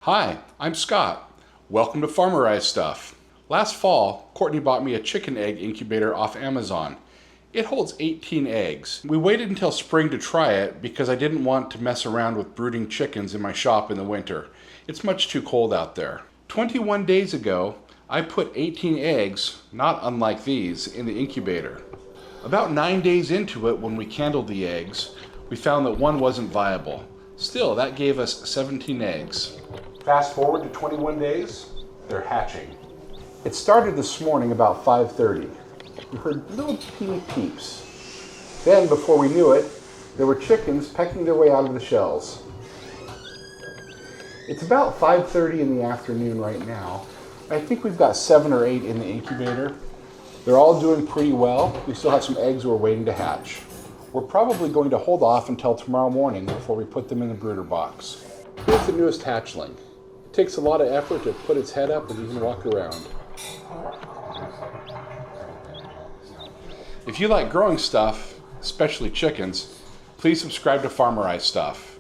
Hi, I'm Scott. Welcome to Farmerize Stuff. Last fall, Courtney bought me a chicken egg incubator off Amazon. It holds 18 eggs. We waited until spring to try it because I didn't want to mess around with brooding chickens in my shop in the winter. It's much too cold out there. 21 days ago, I put 18 eggs, not unlike these, in the incubator. About 9 days into it, when we candled the eggs, we found that one wasn't viable. Still, that gave us 17 eggs. Fast forward to 21 days, they're hatching. It started this morning about 5:30. We heard little teeny peeps. Then, before we knew it, there were chickens pecking their way out of the shells. It's about 5:30 in the afternoon right now. I think we've got 7 or 8 in the incubator. They're all doing pretty well. We still have some eggs we're waiting to hatch. We're probably going to hold off until tomorrow morning before we put them in the brooder box. Here's the newest hatchling. It takes a lot of effort to put its head up and even walk around. If you like growing stuff, especially chickens, please subscribe to Farmerize Stuff.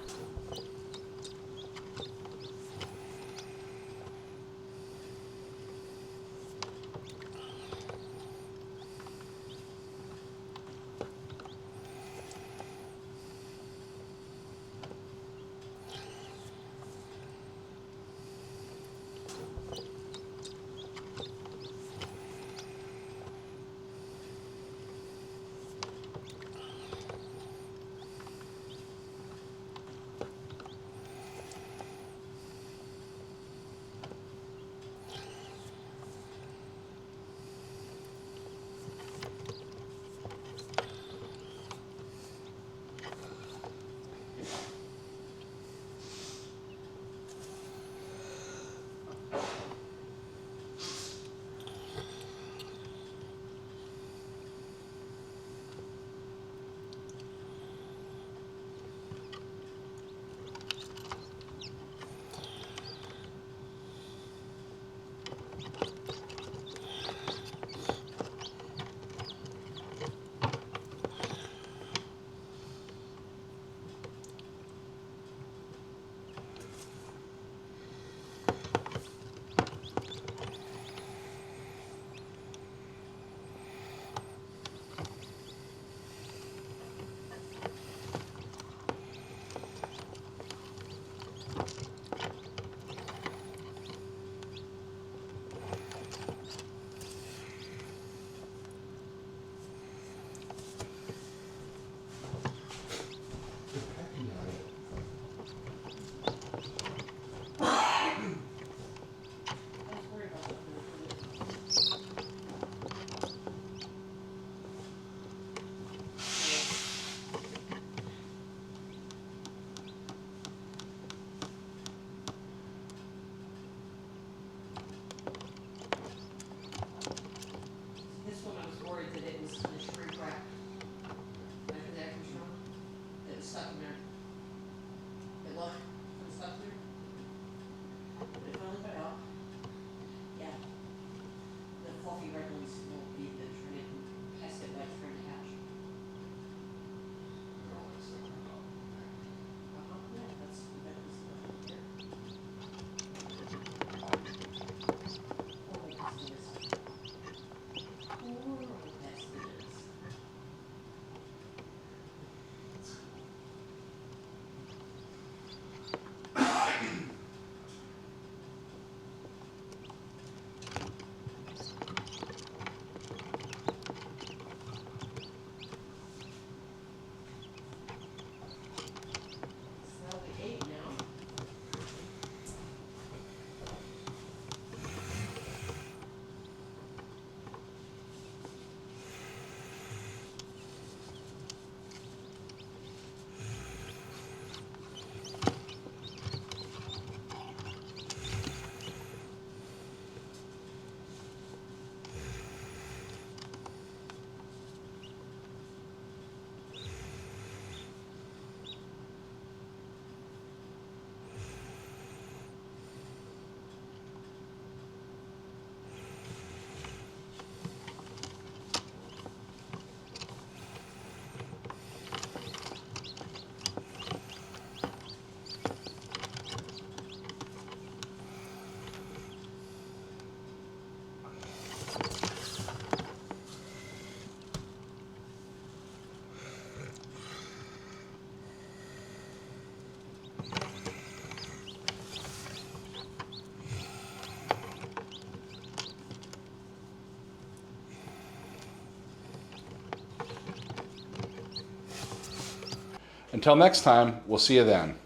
Until next time, we'll see you then.